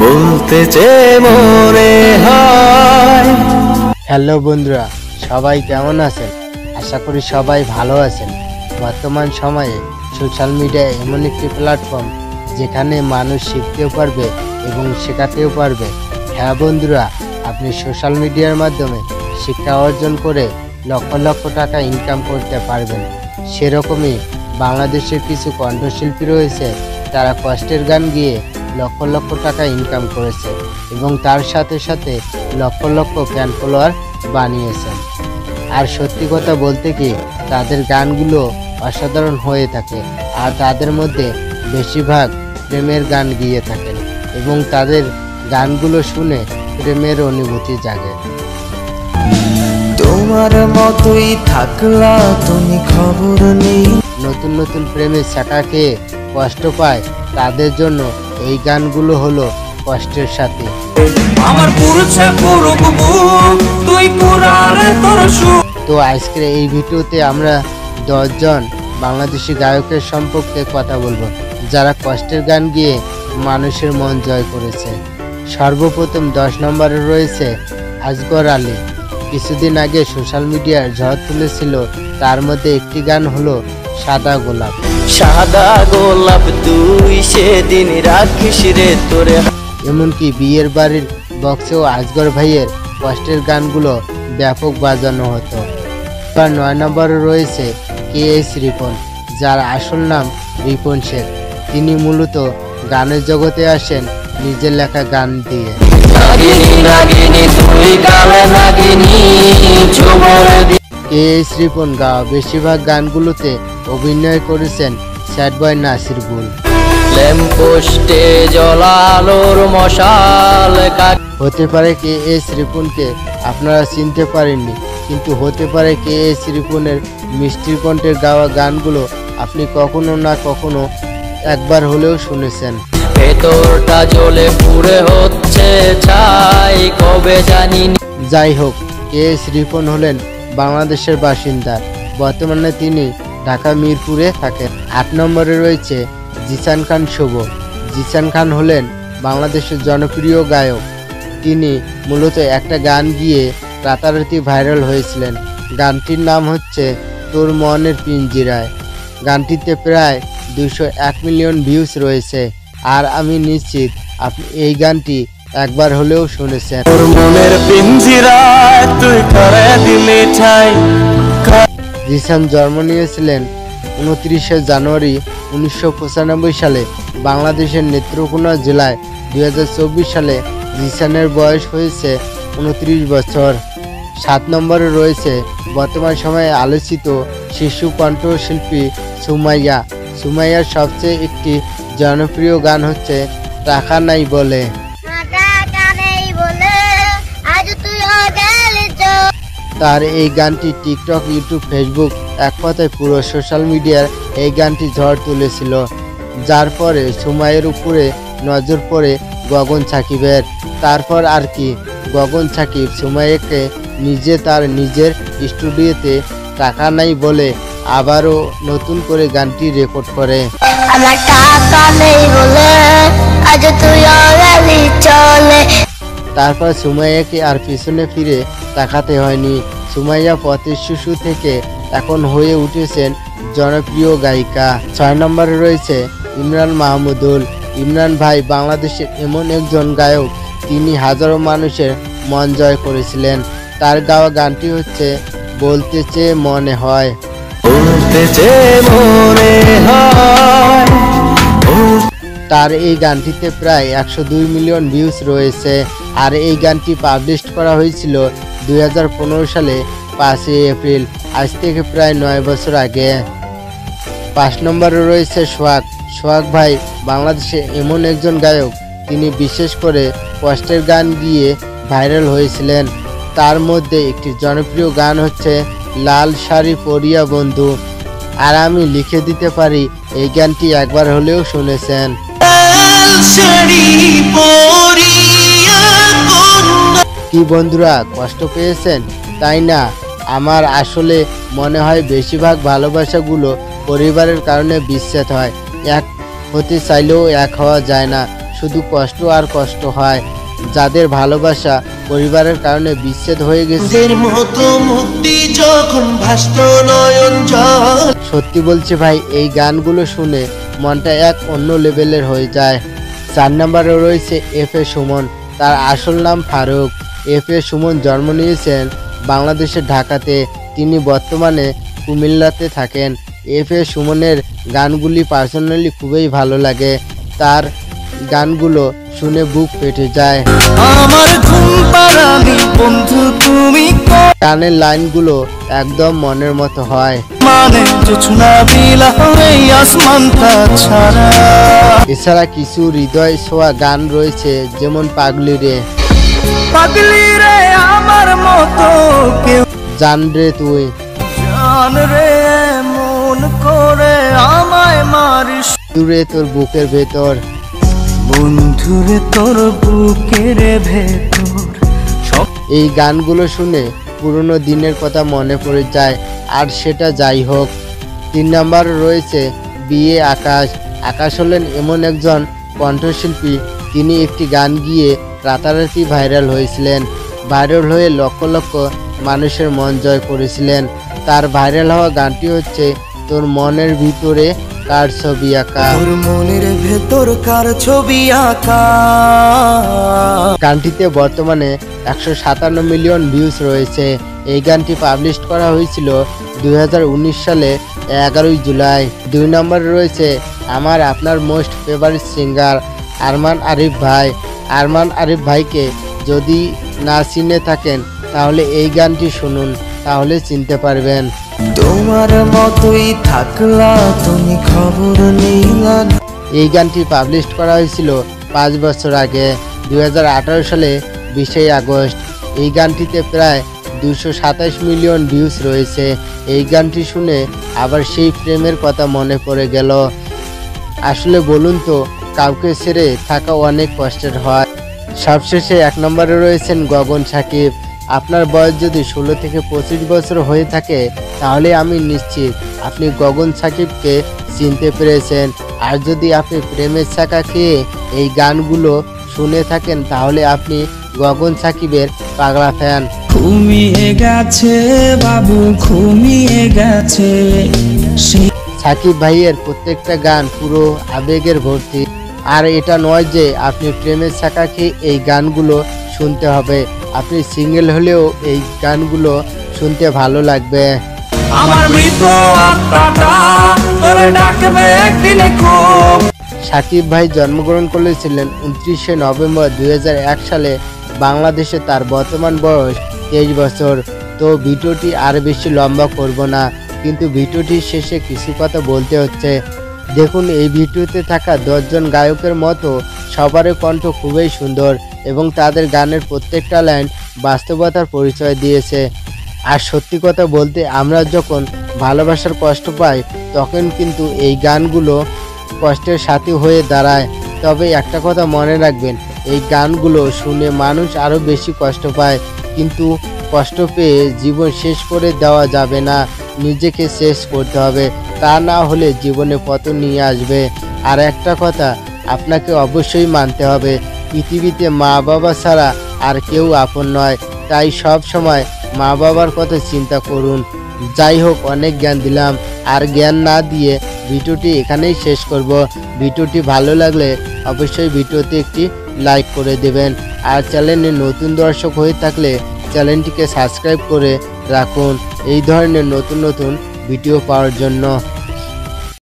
বলতে চেয়ে মনে হয়। হ্যালো বন্ধুরা, সবাই কেমন আছেন? আশা করি সবাই ভালো আছেন। বর্তমান সময়ে সোশ্যাল মিডিয়া এমন একটি প্ল্যাটফর্ম যেখানে মানুষ শিখতেও পারবে এবং শেখাতেও পারবে। হ্যাঁ বন্ধুরা, আপনি সোশ্যাল মিডিয়ার মাধ্যমে শিক্ষা অর্জন করে লক্ষ লক্ষ টাকা ইনকাম করতে পারবেন। সেরকমই বাংলাদেশের কিছু কণ্ঠশিল্পী রয়েছে, তারা কষ্টের গান গিয়ে লক্ষ লক্ষ টাকা ইনকাম করেছে এবং তার সাথে সাথে লক্ষ লক্ষ ফ্যান ফলোয়ার বানিয়েছেন। আর সত্যি কথা বলতে কি, তাদের গানগুলো অসাধারণ হয়ে থাকে আর তাদের মধ্যে বেশিরভাগ প্রেমের গান গিয়ে থাকেন এবং তাদের গানগুলো শুনে প্রেমের অনুভূতি জাগে। তোমার মতোই থাকলা তুমি, খবর নেই। নতুন নতুন প্রেমের ছাকা খেয়ে কষ্ট পায়, তাদের জন্য এই গানগুলো হলো কষ্টের সাথী। আমার পুরুষে পুরো তুই পুরারে তোর সুর। তো আজকের এই ভিডিওতে আমরা 10 জন বাংলাদেশি গায়কের সম্পর্কে কথা বলবো, যারা কষ্টের গান গিয়ে মানুষের মন জয় করেছে। সর্বপ্রথম 10 নম্বরে রয়েছে আসগর আলী। কিছুদিন আগে সোশ্যাল মিডিয়ার ঝড় তুলেছিল, তার মধ্যে একটি গান হলো সাদা গোলাপ। সাদা গোলাপ তুই সেদিন রাখিস রে তোরে। এমনকি বিয়ের বাড়ির বক্সেও আসগর ভাইয়ের কষ্টের গানগুলো ব্যাপক বাজানো হতো। 9 নম্বরে রয়েছে KS রিপন, যার আসল নাম রিপন শেখ। তিনি মূলত গানের জগতে আসেন নিজের লেখা গান দিয়ে। KS রিপন গাওয়া বেশিরভাগ গানগুলোতে অভিনয় করেছেন স্যাড বয় নাসির গুল। ল্যাম্পপোস্টে জ্বলালোর মশাল। হতে পারে KS রিপনকে আপনারা চিনতে পারেননি, কিন্তু হতে পারে KS রিপনের মিষ্টির কণ্ঠের গাওয়া গানগুলো আপনি কখনো না কখনো একবার হলেও শুনেছেন। ভেতরটা জ্বলে পুড়ে হচ্ছে ছাই, কবে জানি। যাই হোক, KS রিপন হলেন বাংলাদেশের বাসিন্দা। বর্তমানে তিনি ঢাকা মিরপুরে থাকেন। 8 নম্বরে রয়েছে জিসান খান শুভ। জিসান খান হলেন বাংলাদেশের জনপ্রিয় গায়ক। তিনি মূলত একটা গান গিয়ে রাতারাতি ভাইরাল হয়েছিলেন। গানটির নাম হচ্ছে তোর মনের পিঞ্জিরায়। গানটিতে প্রায় 201 মিলিয়ন ভিউজ রয়েছে, আর আমি নিশ্চিত আপনি এই গানটি একবার হলেও শুনেছেন। তোর মনের পিঞ্জিরায় তুই করে দিলি ছাই। জিসান জন্ম নিয়েছিলেন 29শে জানুয়ারি 1995 সালে বাংলাদেশের নেত্রকোনা জেলায়। 2024 সালে জিসানের বয়স হয়েছে 29 বছর। 7 নম্বরে রয়েছে বর্তমান সময়ে আলোচিত শিশু কণ্ঠশিল্পী সুমাইয়া। সুমাইয়ার সবচেয়ে একটি জনপ্রিয় গান হচ্ছে টাকা নাই বলে। তার এই গানটি টিকটক, ইউটিউব, ফেসবুক, এক কথায় পুরো সোশ্যাল মিডিয়ার এই গানটি ঝড় তুলেছিল, যার পরে সুমাইয়ের উপরে নজর পড়ে গগন সাকিবের। তারপর আর কি, গগন সাকিব সুমাইয়াকে তার নিজের স্টুডিওতে টাকা নাই বলে আবারও নতুন করে গানটি রেকর্ড করে। আমার টাকা নেই বলে আজ তুই অগালি চলে। তারপর সুমাইয়াকে আর পিছনে ফিরে তাকাতে হয়নি। সুমাইয়া পথের শিশু থেকে এখন হয়ে উঠেছেন জনপ্রিয় গায়িকা। 6 নম্বরে রয়েছে ইমরান মাহমুদুল। ইমরান ভাই বাংলাদেশের এমন একজন গায়ক, তিনি হাজারো মানুষের মন জয় করেছিলেন। তার গাওয়া গানটি হচ্ছে বলতে চেয়ে মনে হয়। তার এই গানটিতে প্রায় 102 মিলিয়ন ভিউজ রয়েছে, আর এই গানটি পাবলিশ করা হয়েছিল 2015 সালে 5 এপ্রিল, আজ থেকে প্রায় 9 বছর আগে। 5 নম্বরে রয়েছে সোহাগ। সোহাগ ভাই বাংলাদেশে এমন একজন গায়ক, তিনি বিশেষ করে কষ্টের গান গিয়ে ভাইরাল হয়েছিলেন। তার মধ্যে একটি জনপ্রিয় গান হচ্ছে লাল শাড়ি পরিয়া বন্ধু, আর আমি লিখে দিতে পারি এই গানটি একবার হলেও শুনেছেন। কি বন্ধুরা, কষ্ট পেয়েছেন তাই না? আমার আসলে মনে হয় বেশিরভাগ ভালোবাসাগুলো পরিবারের কারণে বিচ্ছেদ হয়। এক হতে চাইলেও এক হওয়া যায় না। শুধু কষ্ট আর কষ্ট হয়। যাদের ভালোবাসা পরিবারের কারণে বিচ্ছেদ হয়ে গেছে, মতো মুক্তি যখন ভাসত নয়ন জল। সত্যি বলছি ভাই, এই গানগুলো শুনে মনটা এক অন্য লেভেলের হয়ে যায়। 4 নম্বরে রয়েছে এফ.এ. সুমন। তার আসল নাম ফারুক। এফ.এ. সুমন জন্ম নিয়েছেন বাংলাদেশের ঢাকাতে। তিনি বর্তমানে কুমিল্লাতে থাকেন। এফ.এ. সুমনের গানগুলি পার্সোনালি খুবই ভালো লাগে। তার গানগুলো শুনে বুক ফেটে যায়। আমার ঘুম পাড়ানি বন্ধু তুমি গানের লাইনগুলো একদম মনের মতো হয়। মানে জোছনা বিলা এই আসমানটা ছাড়া। এছাড়া কিছু হৃদয় ছোঁয়া গান রয়েছে, যেমন পাগলি রে, পাগলি রে আমার মতো কেউ জান রে তুই, জান রে মন করে আমায় মারিস। দূরে তোর বুকের ভেতর। বন্ধুরে তোর বুকের ভেতর। এই গানগুলো শুনে পুরনো দিনের কথা মনে পড়ে যায়, আর সেটা যাই হোক। 3 নম্বর রয়েছে বিয়ে আকাশ। আকাশ হলেন এমন একজন কণ্ঠশিল্পী, তিনি একটি গান গিয়ে রাতারাতি ভাইরাল হয়েছিলেন। ভাইরাল হয়ে লক্ষ লক্ষ মানুষের মন জয় করেছিলেন। তার ভাইরাল হওয়া গানটি হচ্ছে তোর মনের ভিতরে কার ছবি আঁকা। তোর মনের ভেতর কার ছবি আঁকা। গানটিতে বর্তমানে 157 মিলিয়ন ভিউজ রয়েছে। এই গানটি পাবলিশ করা হয়েছিল 2019 সালে 11 জুলাই। 2 নম্বরে রয়েছে আমার আপনার most favourite singer Arman Arif ভাই। আরমান আরিফ ভাইকে যদি না চিনে থাকেন তাহলে এই গানটি শুনুন, তাহলে চিনতে পারবেন। তোমার মতোই থাকলা তুমি খবর নিলা। এই গানটি পাবলিশ করা হয়েছিল 5 বছর আগে, 2018 সালে 20 আগস্ট। এই গানটিতে প্রায় 227 মিলিয়ন ভিউজ রয়েছে। এই গানটি শুনে আবার সেই প্রেমের কথা মনে পড়ে গেল। আসলে বলুন তো, কাউকে ছেড়ে থাকা অনেক কষ্টের হয়। সবশেষে 1 নম্বরে রয়েছেন গগন সাকিব। আপনার বয়স যদি 16 থেকে 25 বছর হয়ে থাকে তাহলে আমি নিশ্চিত আপনি গগন সাকিবকে চিনতে পেরেছেন। আর যদি আপনি প্রেমের ছাকা খেয়ে এই গানগুলো শুনে থাকেন তাহলে আপনি গগন সাকিবের পাগলা ফ্যান। ঘুমিয়ে গেছে বাবু, ঘুমিয়ে গেছে। সাকিব ভাইয়ের প্রত্যেকটা গান পুরো আবেগের ভর্তি। আর এটা নয় যে আপনি প্রেমের ছাকা খেয়ে এই গানগুলো শুনতে হবে, আপনি সিঙ্গেল হলেও এই গানগুলো শুনতে ভালো লাগবে। আমার মৃত আত্মাটা তোরে ডাকবে একদিনে খুব। সাকিব ভাই জন্মগ্রহণ করেছিলেন 29শে নভেম্বর 2001 সালে বাংলাদেশে। তার বর্তমান বয়স 23 বছর। তো ভিডিওটি আর বেশি লম্বা করব না, কিন্তু ভিডিওটির শেষে কিছু কথা বলতে হচ্ছে। দেখুন, এই ভিডিওতে থাকা 10 জন গায়কের মতো সবারই কণ্ঠ খুবই সুন্দর এবং তাদের গানের প্রত্যেকটা লাইন বাস্তবতার পরিচয় দিয়েছে। আর সত্যি কথা বলতে, আমরা যখন ভালোবাসার কষ্ট পাই তখন কিন্তু এই গানগুলো কষ্টের সাথী হয়ে দাঁড়ায়। তবে একটা কথা মনে রাখবেন, এই গানগুলো শুনে মানুষ আরও বেশি কষ্ট পায়, কিন্তু কষ্ট পেয়ে জীবন শেষ করে দেওয়া যাবে না, নিজেকে শেষ করতে হবে। তা না হলে জীবনে পতন নিয়ে আসবে। আর একটা কথা আপনাকে অবশ্যই মানতে হবে, পৃথিবীতে মা বাবা ছাড়া আর কেউ আপন নয়। তাই সব সময় মা বাবার কথা চিন্তা করুন। যাই হোক, অনেক জ্ঞান দিলাম, আর জ্ঞান না দিয়ে ভিডিওটি এখানেই শেষ করব। ভিডিওটি ভালো লাগলে অবশ্যই ভিডিওতে একটি লাইক করে দেবেন। আর চ্যানেলে নতুন দর্শক হয়ে থাকলে চ্যানেলটিকে সাবস্ক্রাইব করে রাখুন এই ধরনের নতুন নতুন ভিডিও পাওয়ার জন্য।